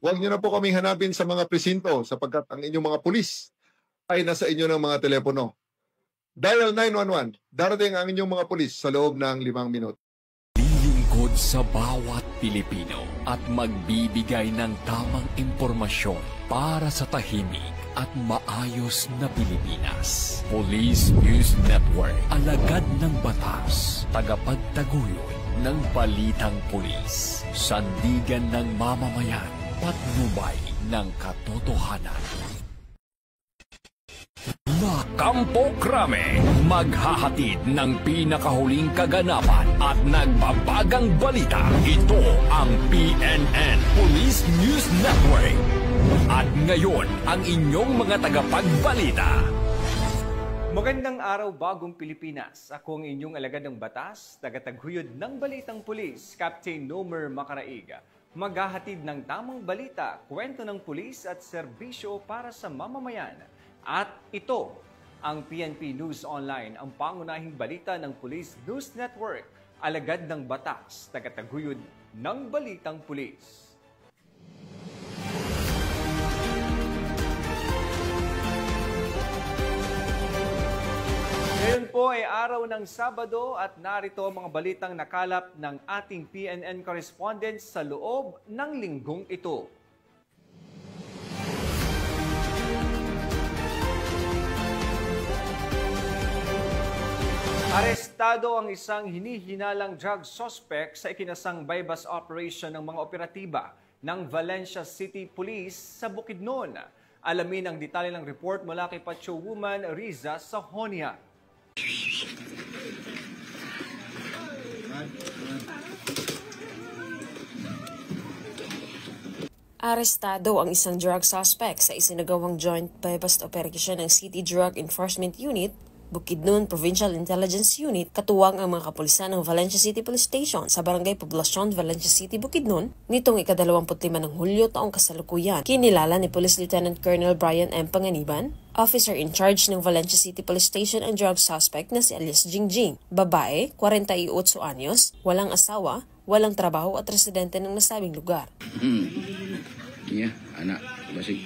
Huwag niyo na po kaming hanapin sa mga presinto sapagkat ang inyong mga pulis ay nasa inyo ng mga telepono. Dial 911. Darating ang inyong mga pulis sa loob ng 5 minuto. Lilingkod sa bawat Pilipino at magbibigay ng tamang impormasyon para sa tahimik at maayos na Pilipinas. Police News Network, alagad ng batas, tagapagtaguyod ng balitang pulis, sandigan ng mamamayan, patnubay ng katotohanan. Kampo Krame, maghahatid ng pinakahuling kaganapan at nagbabagang balita. Ito ang PNN Police News Network. At ngayon, ang inyong mga tagapagbalita. Magandang araw, bagong Pilipinas. Ako ang inyong alagad ng batas, tagataguyod ng Balitang Pulis, Captain Nomer Macaraiga. Maghahatid ng tamang balita, kwento ng pulis at serbisyo para sa mamamayan. At ito ang PNP News Online, ang pangunahing balita ng Police News Network, alagad ng batas, tagataguyod ng Balitang Pulis. Ngayon po ay araw ng Sabado at narito ang mga balitang nakalap ng ating PNN correspondents sa loob ng linggong ito. Arestado ang isang hinihinalang drug suspect sa ikinasang bypass operation ng mga operatiba ng Valencia City Police sa Bukidnon. Alamin ang detalye ng report mula kay Pacho Woman Riza Sahonia. Arestado ang isang drug suspect sa isinagawang joint bypass operation ng City Drug Enforcement Unit, Bukidnon Provincial Intelligence Unit, katuwang ang mga kapulisan ng Valencia City Police Station sa Barangay Poblacion, Valencia City, Bukidnon, nitong ika-25 ng Hulyo taong kasalukuyan. Kinilala ni Police Lieutenant Colonel Brian M. Panganiban, officer in charge ng Valencia City Police Station, ang drug suspect na si Alias Jingjing. Babae, 48 anyos, walang asawa, walang trabaho at residente ng nasabing lugar. Yeah, anak, basig.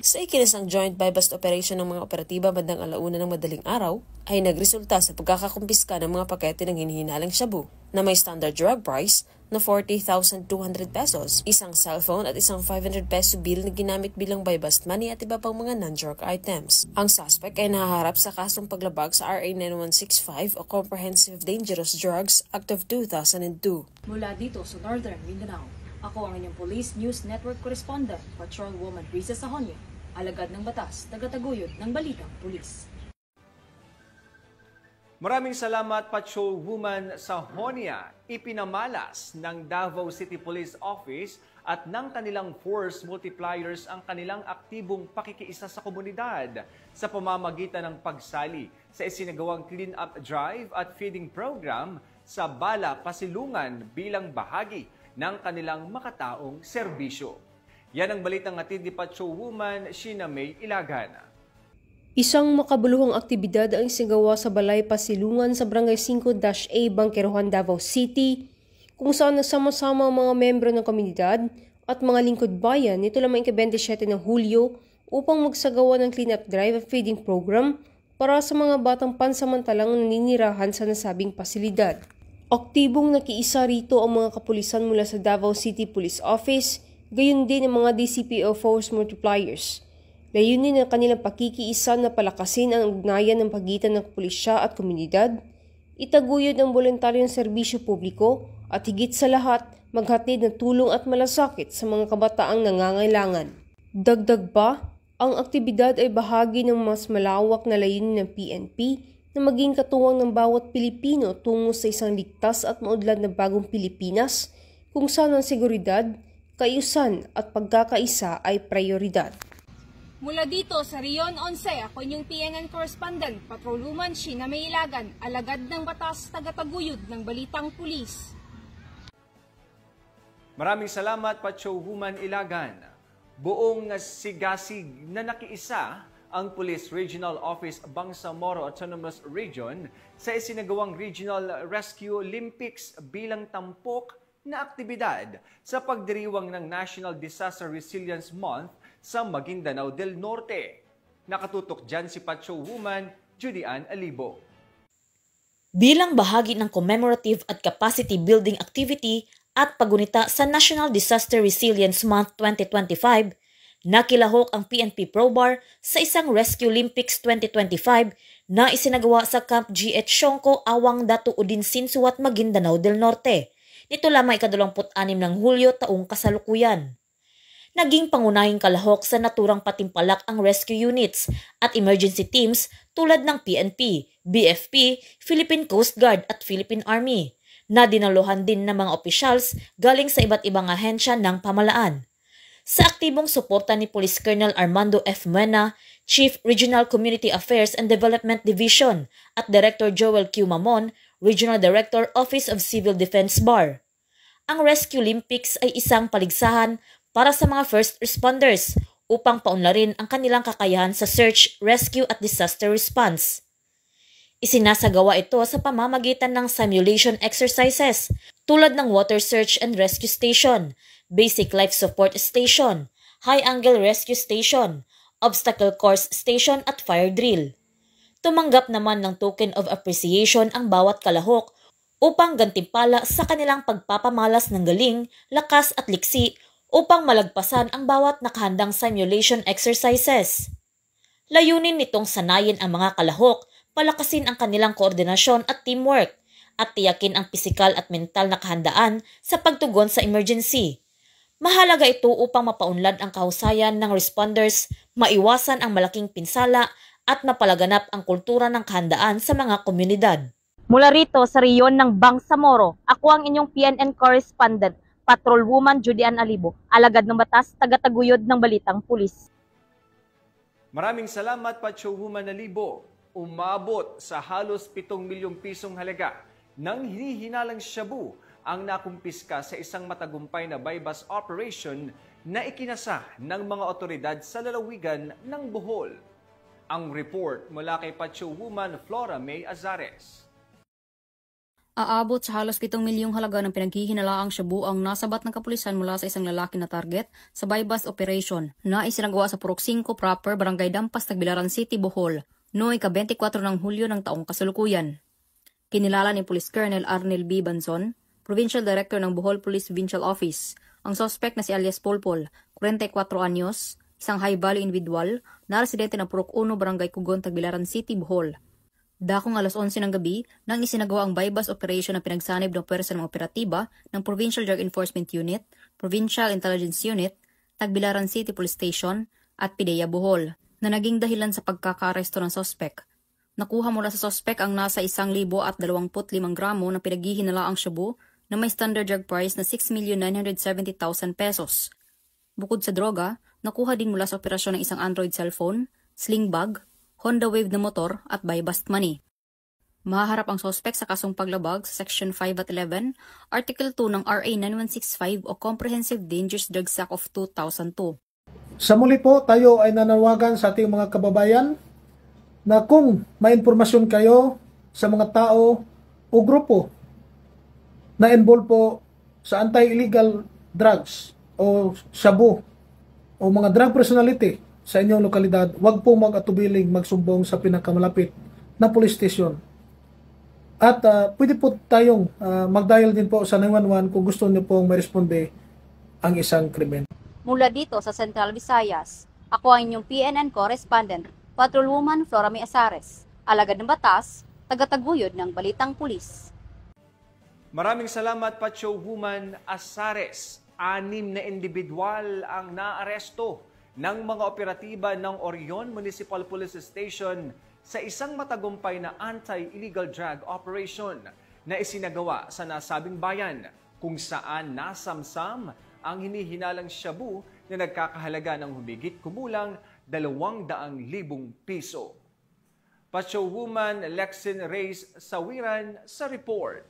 Sa ikinasang joint bypass operation ng mga operatiba bandang 1:00 ng madaling araw, ay nagresulta sa pagkakakumpiska ng mga pakete ng hinihinalang shabu na may standard drug price na 40,200 pesos, isang cellphone at isang 500 peso bill na ginamit bilang bypass money at iba pang mga non-drug items. Ang suspect ay nahaharap sa kasong paglabag sa RA 9165 o Comprehensive Dangerous Drugs Act of 2002. Mula dito sa Northern Mindanao, ako ang inyong Police News Network correspondent, Patrolwoman Riza Sahonia, alagad ng batas, tagataguyod ng Balitang Pulis. Maraming salamat, Patrolwoman Sahonia. Ipinamalas ng Davao City Police Office at ng kanilang force multipliers ang kanilang aktibong pakikiisa sa komunidad sa pamamagitan ng pagsali sa isinagawang clean-up drive at feeding program sa Bala, Pasilungan bilang bahagi ng kanilang makataong serbisyo. Yan ang balitang hatid ni Patrolwoman Sheena May Ilagan. Isang makabuluhang aktibidad ang isinagawa sa Balay Pasilungan sa Barangay 5-A, Bangkerohan, Davao City, kung saan nagsama-sama ang mga membro ng komunidad at mga lingkod bayan nito lamang ika-27 ng Hulyo upang magsagawa ng clean-up drive at feeding program para sa mga batang pansamantalang naninirahan sa nasabing pasilidad. Aktibong nakiisa rito ang mga kapulisan mula sa Davao City Police Office, gayon din ang mga DCPO Force Multipliers. Layunin ng kanilang pakikiisa na palakasin ang ugnayan ng pagitan ng pulisya at komunidad, itaguyod ang voluntaryong serbisyo publiko at higit sa lahat, maghatid ng tulong at malasakit sa mga kabataang nangangailangan. Dagdag pa, ang aktibidad ay bahagi ng mas malawak na layunin ng PNP na maging katuwang ng bawat Pilipino tungo sa isang ligtas at maudlad na bagong Pilipinas kung saan ang seguridad, kaayusan at pagkakaisa ay prioridad. Mula dito sa Rion 11, ako inyong PNN correspondent, Patrolwoman Sheena May Ilagan, alagad ng batas, tagataguyod ng Balitang Pulis. Maraming salamat, Patrolwoman Ilagan. Buong sigasig na nakiisa ang Police Regional Office Bangsamoro Autonomous Region sa isinagawang Regional Rescue Olympics bilang tampok na aktibidad sa pagdiriwang ng National Disaster Resilience Month sa Maguindanao del Norte. Nakatutok dyan si Patrol Woman Judy Ann Alibo. Bilang bahagi ng commemorative at capacity building activity at pagunita sa National Disaster Resilience Month 2025, nakilahok ang PNP Probar sa isang Rescue Olympics 2025 na isinagawa sa Camp G.H. Shonko, Awang Datu Udin Sinsuat, Maguindanao del Norte. Nito lamang 26 ng Hulyo taong kasalukuyan. Naging pangunahing kalahok sa naturang patimpalak ang rescue units at emergency teams tulad ng PNP, BFP, Philippine Coast Guard at Philippine Army, na dinaluhan din ng mga opisyals galing sa iba't ibang ahensya ng pamalaan. Sa aktibong suporta ni Police Colonel Armando F. Mena, Chief Regional Community Affairs and Development Division, at Director Joel Q. Mamon, Regional Director, Office of Civil Defense BAR. Ang Rescue Olympics ay isang paligsahan para sa mga first responders upang paunlarin ang kanilang kakayahan sa search, rescue at disaster response. Isinasagawa ito sa pamamagitan ng simulation exercises tulad ng Water Search and Rescue Station, Basic Life Support Station, High Angle Rescue Station, Obstacle Course Station at Fire Drill. Tumanggap naman ng token of appreciation ang bawat kalahok upang gantimpala sa kanilang pagpapamalas ng galing, lakas at liksi upang malagpasan ang bawat nakahandang simulation exercises. Layunin nitong sanayin ang mga kalahok, palakasin ang kanilang koordinasyon at teamwork, at tiyakin ang pisikal at mental na kahandaan sa pagtugon sa emergency. Mahalaga ito upang mapaunlad ang kahusayan ng responders, maiwasan ang malaking pinsala at mapalaganap ang kultura ng kahandaan sa mga komunidad. Mula rito sa reyon ng Bangsamoro, ako ang inyong PNN correspondent, Patrol Woman Judy Ann Alibo, alagad ng batas, tagataguyod ng Balitang Pulis. Maraming salamat, Patrol Woman Alibo. Umabot sa halos 7 milyong pisong halaga ng hinihinalang shabu ang nakumpiska sa isang matagumpay na buy-bust operation na ikinasa ng mga otoridad sa lalawigan ng Bohol. Ang report mula kay Patrol Woman Flora May Azares. Aabot sa halos 7 milyong halaga ng pinaghihinalaang shabu ang nasabat ng kapulisan mula sa isang lalaki na target sa buy-bust operation na isinagawa sa Purok 5 proper, Barangay Dampas, Tagbilaran City, Bohol, noong ika-24 ng Hulyo ng taong kasalukuyan. Kinilala ni Police Colonel Arnel B. Banson, Provincial Director ng Bohol Police Provincial Office, ang suspect na si alias Polpol, 44 anyos, isang high-value individual na residente ng Purok 1, Barangay Kugon, Tagbilaran City, Bohol. Dakong alas 11 ng gabi nang isinagawa ang buy-bust operation na pinagsanib ng pwersa ng operatiba ng Provincial Drug Enforcement Unit, Provincial Intelligence Unit, Tagbilaran City Police Station at PIDEA Bohol, na naging dahilan sa pagkakaaresto ng sospek. Nakuha mula sa sospek ang nasa 1,025 gramo na pinaghihinalaang shabu na may standard drug price na 6,970,000 pesos. Bukod sa droga, nakuha din mula sa operasyon ng isang Android cellphone, sling bag, Honda Wave na motor at buy-bust money. Mahaharap ang sospek sa kasong paglabag sa Section 5 at 11, Article 2 ng RA 9165 o Comprehensive Dangerous Drugs Act of 2002. Sa muli po, tayo ay nanawagan sa ating mga kababayan na kung may impormasyon kayo sa mga tao o grupo na involved po sa anti-illegal drugs o shabu o mga drug personality sa inyong lokalidad, huwag po mag-atubiling magsumbong sa pinakamalapit na police station. At pwede po tayong mag-dial din po sa 911 kung gusto niyo pong ma-responde ang isang krimen. Mula dito sa Central Visayas, ako ang inyong PNN correspondent, Patrol Woman Flora May Azares, alagad ng batas, tagataguyod ng Balitang Pulis. Maraming salamat, Patrol Woman Azares. 6 na individual ang naaresto ng mga operatiba ng Orion Municipal Police Station sa isang matagumpay na anti-illegal drug operation na isinagawa sa nasabing bayan kung saan nasamsam ang hinihinalang shabu na nagkakahalaga ng humigit kumulang 200,000 piso. Patrol Woman Lexin Reyes Sawiran sa report.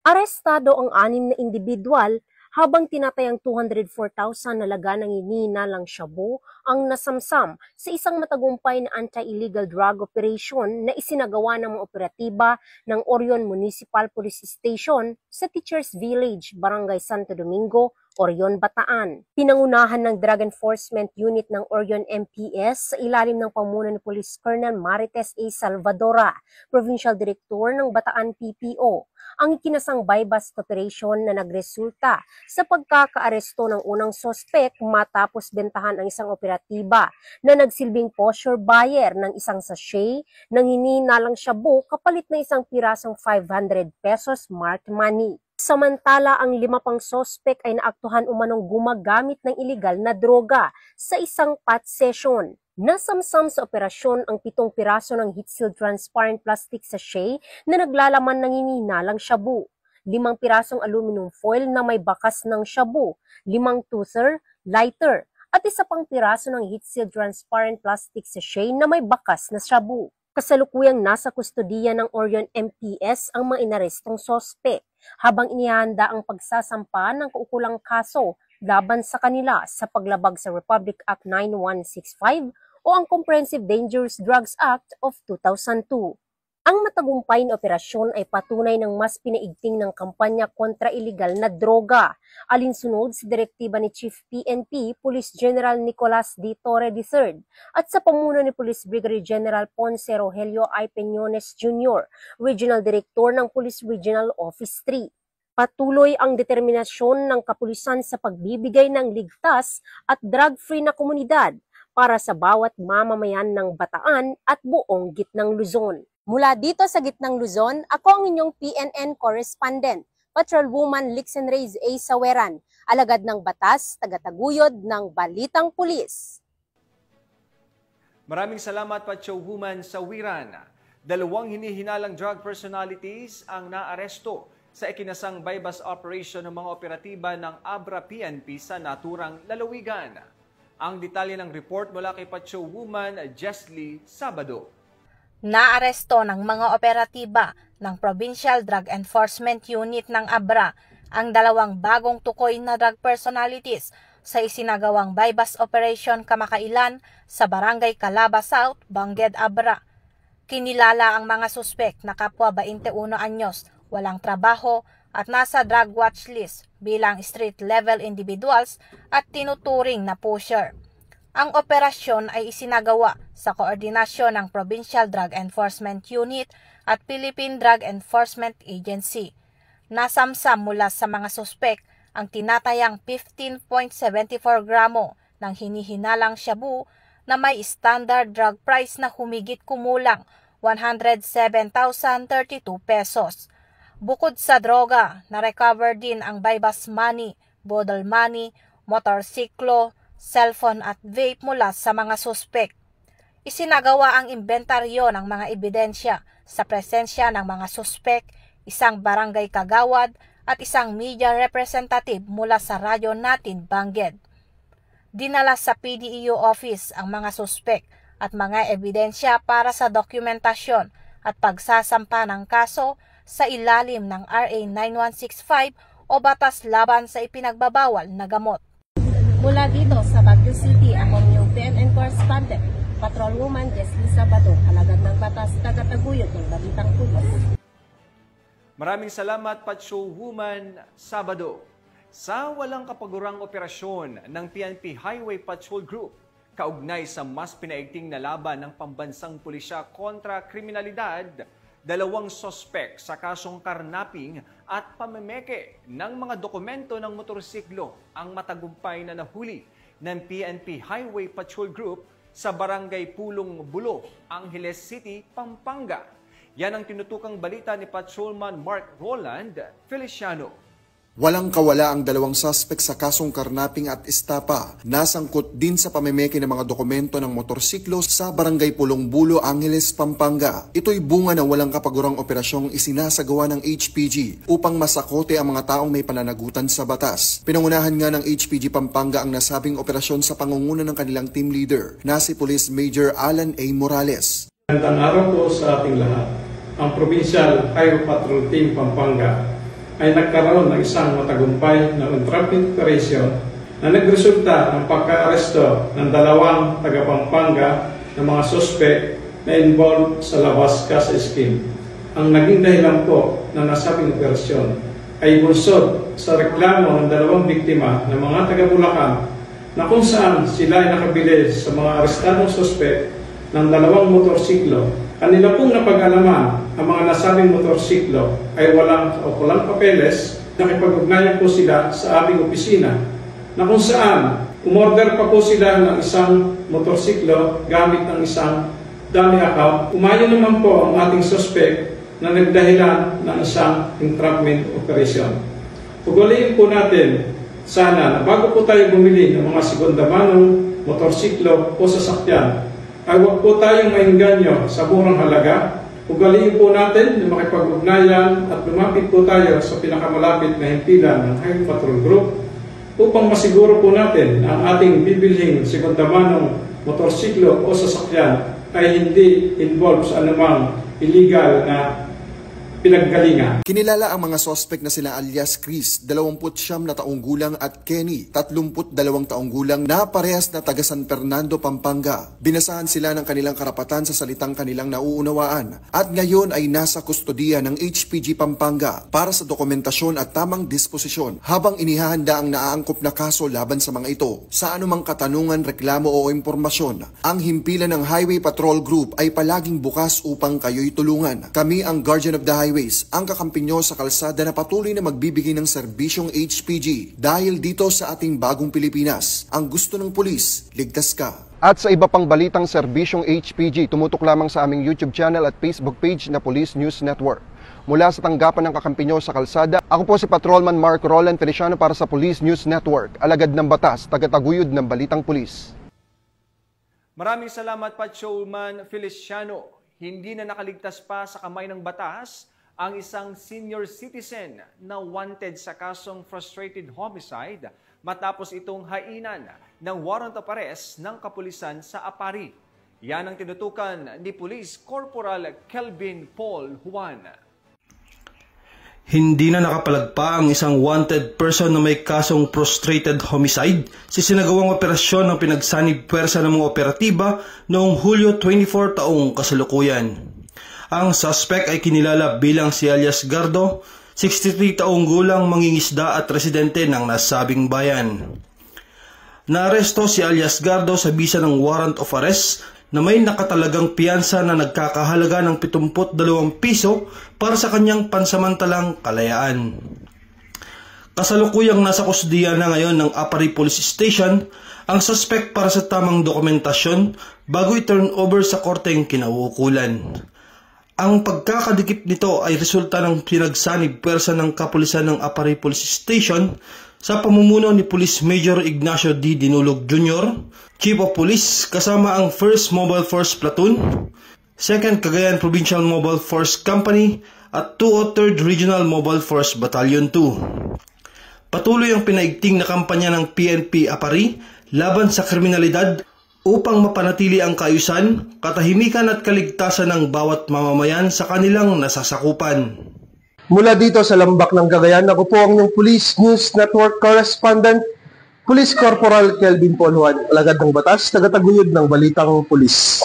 Arestado ang 6 na individual habang tinatayang 204,000 na laga ng hinihinalang shabu ang nasamsam sa isang matagumpay na anti-illegal drug operation na isinagawa ng mga operatiba ng Orion Municipal Police Station sa Teachers Village, Barangay Santo Domingo, Orion, Bataan. Pinangunahan ng Drug Enforcement Unit ng Orion MPS sa ilalim ng pamuno ni Police Colonel Marites A. Salvadora, Provincial Director ng Bataan PPO, ang ikinasang buy-bust operation na nagresulta sa pagkakaaresto ng unang sospek matapos bentahan ang isang operatiba na nagsilbing posture buyer ng isang sachet ng hinihinalang shabu kapalit na isang pirasong 500 pesos marked money. Samantala, ang 5 pang sospek ay naaktuhan umanong gumagamit ng iligal na droga sa isang pot session. Nasamsam sa operasyon ang 7 piraso ng heat-sealed transparent plastic sachet na naglalaman ng hinihinalang shabu, 5 pirasong aluminum foil na may bakas ng shabu, 5 toother, lighter, at 1 pang piraso ng heat-sealed transparent plastic sachet na may bakas na shabu. Kasalukuyang nasa kustodiya ng Orion MPS ang mga inarestong sospek, habang inihanda ang pagsasampa ng kaukulang kaso laban sa kanila sa paglabag sa Republic Act 9165 o ang Comprehensive Dangerous Drugs Act of 2002. Ang matagumpay na operasyon ay patunay ng mas pinaigting ng kampanya kontra iligal na droga, alinsunod sa direktiba ni Chief PNP Police General Nicolas D. Torre III at sa pamuno ni Police Brigadier General Ponce Rogelio I. Peñones Jr., Regional Director ng Police Regional Office 3. Patuloy ang determinasyon ng kapulisan sa pagbibigay ng ligtas at drug-free na komunidad para sa bawat mamamayan ng Bataan at buong Gitnang Luzon. Mula dito sa Gitnang Luzon, ako ang inyong PNN correspondent, Patrolwoman Lixen Reyes A. Saweran, alagad ng batas, tagataguyod ng Balitang Pulis. Maraming salamat, Patrolwoman Saweran. 2 hinihinalang drug personalities ang naaresto sa ikinasang buy-bust operation ng mga operatiba ng Abra PNP sa naturang lalawigan. Ang detalye ng report mula kay Patrolwoman Jesly Sabado. Naaresto ng mga operatiba ng Provincial Drug Enforcement Unit ng Abra ang 2 bagong tukoy na drug personalities sa isinagawang buy-bust operation kamakailan sa Barangay Calaba South, Bangged, Abra. Kinilala ang mga suspek na kapwa 21 anyos, walang trabaho at nasa drug watch list bilang street-level individuals at tinuturing na pusher. Ang operasyon ay isinagawa sa koordinasyon ng Provincial Drug Enforcement Unit at Philippine Drug Enforcement Agency. Nasamsam mula sa mga suspek ang tinatayang 15.74 gramo ng hinihinalang shabu na may standard drug price na humigit kumulang 107,032 pesos. Bukod sa droga, na-recover din ang buy-bust money, bodle money, motorsiklo, cellphone at vape mula sa mga suspek. Isinagawa ang inventaryo ng mga ebidensya sa presensya ng mga suspek, isang barangay kagawad at isang media representative mula sa radyo natin Bangged. Dinala sa PDEO office ang mga suspek at mga ebidensya para sa dokumentasyon at pagsasampa ng kaso sa ilalim ng RA 9165 o Batas Laban sa Ipinagbabawal na Gamot. Mula dito sa Baguio City, ako yung PNN correspondent, Patrolwoman Jesly Sabado, alagad ng batas, tagataguyod ng Balitang Pulis. Maraming salamat, Patrolwoman Sabado. Sa walang kapagurang operasyon ng PNP Highway Patrol Group, kaugnay sa mas pinaigting na laban ng pambansang pulisya kontra kriminalidad, 2 sospek sa kasong karnaping at pamemeke ng mga dokumento ng motorsiklo ang matagumpay na nahuli ng PNP Highway Patrol Group sa Barangay Pulong Bulo, Angeles City, Pampanga. Yan ang tinutukang balita ni Patrolman Mark Roland Feliciano. Walang kawala ang 2 suspek sa kasong karnaping at estapa. Nasangkot din sa pamemeke ng mga dokumento ng motorsiklo sa Barangay Pulong Bulo, Angeles, Pampanga. Ito'y bunga ng walang kapagurang operasyong isinasagawa ng HPG upang masakote ang mga taong may pananagutan sa batas. Pinangunahan nga ng HPG Pampanga ang nasabing operasyon sa pangunguna ng kanilang team leader na si Police Major Alan A. Morales. Magandang araw po sa ating lahat. Ang Provincial Highway Patrol Team Pampanga ay nagkaroon ng isang matagumpay na entrapment operation na nagresulta ng pagka-aresto ng 2 taga Pampanga na mga suspect na involved sa Labas Casa Scheme. Ang naging dahilan po ng nasabing operasyon ay bunsod sa reklamo ng 2 biktima ng mga taga Bulacan na kung saan sila ay nakabili sa mga arestadong suspect ng 2 motorsiklo. Kanila pong napag-alaman ang mga nasabing motorsiklo ay walang papeles. Nakipag-ugnayan po sila sa aming opisina na kung saan umorder pa po sila ng isang motorsiklo gamit ng isang dummy account. Umayon naman po ang ating suspect na nagdahilan ng isang entrapment operation. Ugaliin po natin sana na bago po tayo bumili ng mga segunda manong motorsiklo o sasakyan, ay huwag po tayong maingganyo sa murang halaga. Ugaliin po natin na makipag-ugnayan at lumapit po tayo sa pinakamalapit na himpilan ng Highway Patrol Group upang masiguro po natin na ang ating bibilhing segunda manong motorsiklo o sasakyan ay hindi involved sa anumang illegal na pinaggalingan. Kinilala ang mga sospek na sila alias Chris, 29 na taong gulang at Kenny, 32 taong gulang na parehas na taga San Fernando, Pampanga. Binasahan sila ng kanilang karapatan sa salitang kanilang nauunawaan at ngayon ay nasa kustodiya ng HPG Pampanga para sa dokumentasyon at tamang disposisyon habang inihahanda ang naaangkop na kaso laban sa mga ito. Sa anumang katanungan, reklamo o impormasyon, ang himpilan ng Highway Patrol Group ay palaging bukas upang kayo'y tulungan. Kami ang Guardian of the Highways, ang kakampi nyo sa kalsada na patuloy na magbibigay ng serbisyong HPG dahil dito sa ating bagong Pilipinas, ang gusto ng pulis, ligtas ka. At sa iba pang balitang serbisyong HPG, tumutok lamang sa aming YouTube channel at Facebook page na Police News Network. Mula sa tanggapan ng kakampi nyo sa kalsada, ako po si Patrolman Mark Roland Feliciano para sa Police News Network, alagad ng batas, tagataguyod ng balitang pulis. Maraming salamat, Patrolman Feliciano. Hindi na nakaligtas pa sa kamay ng batas ang isang senior citizen na wanted sa kasong frustrated homicide matapos itong hainan ng warrant of arrest ng kapulisan sa Apari. Yan ang tinutukan ni Police Corporal Kelvin Paul Juan. Hindi na nakapalagpa ang isang wanted person na may kasong frustrated homicide sa sinagawang operasyon ng pinagsanib puwersa ng mga operatiba noong Hulyo 24 taong kasalukuyan. Ang suspect ay kinilala bilang si alias Gardo, 63 taong gulang, mangingisda at residente ng nasabing bayan. Naaresto si alias Gardo sa bisa ng warrant of arrest na may nakatalagang piyansa na nagkakahalaga ng 72 piso para sa kanyang pansamantalang kalayaan. Kasalukuyang nasa kusdiya na ngayon ng Apari Police Station ang suspect para sa tamang dokumentasyon bago i-turn over sa korteng kinauukulan. Ang pagkakadikip nito ay resulta ng pinagsanib puwersa ng kapulisan ng Apari Police Station sa pamumuno ni Police Major Ignacio D. Dinulog Jr., Chief of Police, kasama ang 1st Mobile Force Platoon, 2nd Cagayan Provincial Mobile Force Company at 203rd Regional Mobile Force Battalion 2. Patuloy ang pinaigting na kampanya ng PNP Apari laban sa kriminalidad upang mapanatili ang kaayusan, katahimikan at kaligtasan ng bawat mamamayan sa kanilang nasasakupan. Mula dito sa Lambak ng Cagayan, ako po ang inyong Police News Network Correspondent, Police Corporal Kelvin Paul Juan, alagad ng batas, tagataguyod ng balitang pulis.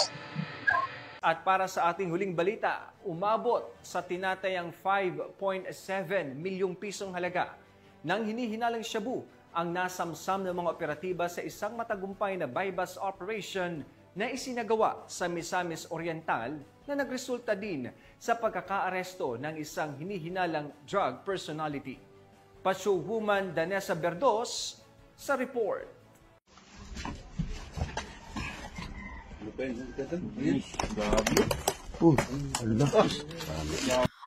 At para sa ating huling balita, umabot sa tinatayang 5.7 milyong pisong halaga ng hinihinalang shabu ang nasamsam ng mga operatiba sa isang matagumpay na buy-bust operation na isinagawa sa Misamis Oriental na nagresulta din sa pagkakaaresto ng isang hinihinalang drug personality. Patrolwoman Danessa Berdos sa report.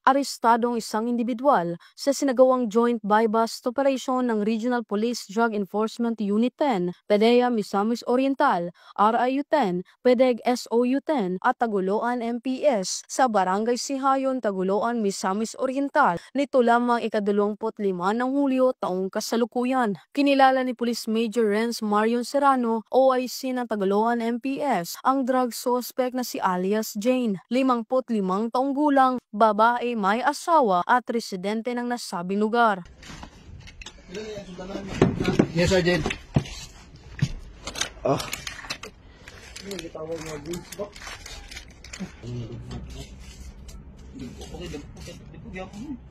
Arestado ang isang individual sa sinagawang joint buy-bust operation ng Regional Police Drug Enforcement Unit 10, PDEA Misamis Oriental, RIU 10, PDEG SOU 10 at Taguloan MPS sa Barangay Sihayon, Taguloan, Misamis Oriental nito lamang ika-25 ng Hulyo taong kasalukuyan. Kinilala ni Police Major Renz Marion Serrano, OIC ng Taguloan MPS, ang drug suspect na si alias Jane, 55 taong gulang, babae, may asawa at residente ng nasabing lugar. Yes, Sergeant.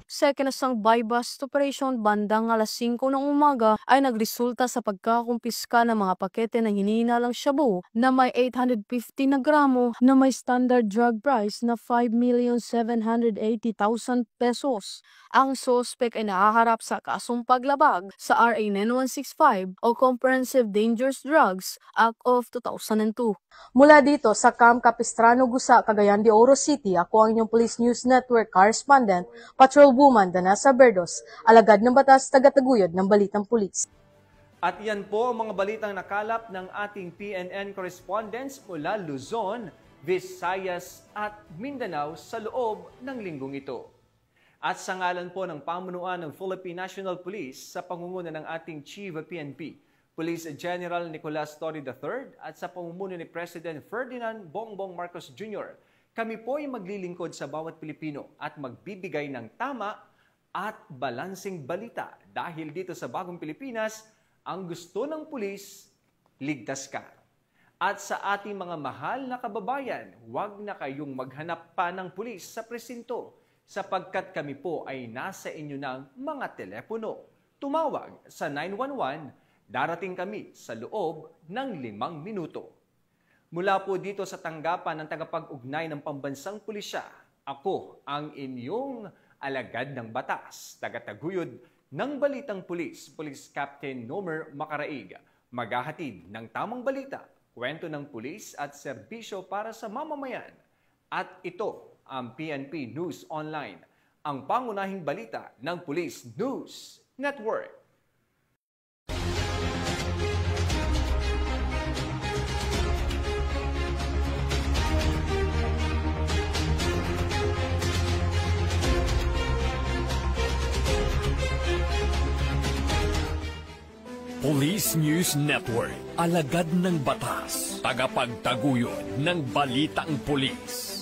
Sa kinasang buy-bust operation bandang alas 5 ng umaga ay nagresulta sa pagkakumpiska ng mga pakete ng hinihinalang shabu na may 850 na gramo na may standard drug price na 5,780,000 pesos. Ang suspect ay nakaharap sa kasong paglabag sa RA 9165 o Comprehensive Dangerous Drugs Act of 2002. Mula dito sa Camp Capistrano, Gusa, Cagayan de Oro City, ako ang inyong Police News Network correspondent, Patrolwoman Danasa Berdos, alagad ng batas, tagataguyod ng Balitang Pulis. At yan po ang mga balitang nakalap ng ating PNN correspondents mula Luzon, Visayas at Mindanao sa loob ng linggong ito. At sa ngalan po ng pamunuan ng Philippine National Police sa pangunguna ng ating Chief of PNP, Police General Nicolas Torre III at sa pamumuno ni President Ferdinand Bongbong Marcos Jr., kami po ay maglilingkod sa bawat Pilipino at magbibigay ng tama at balansing balita dahil dito sa Bagong Pilipinas, ang gusto ng pulis, ligtas ka. At sa ating mga mahal na kababayan, huwag na kayong maghanap pa ng pulis sa presinto sapagkat kami po ay nasa inyo ng mga telepono. Tumawag sa 911, darating kami sa loob ng 5 minuto. Mula po dito sa tanggapan ng tagapag-ugnay ng Pambansang Pulisya, ako ang inyong alagad ng batas, tagataguyod ng Balitang Pulis, Police Captain Nomer Macaraig, maghahatid ng tamang balita, kwento ng pulis at serbisyo para sa mamamayan. At ito ang PNP News Online, ang pangunahing balita ng Police News Network. Police News Network, alagad ng batas, tagapagtaguyod ng balitang pulis.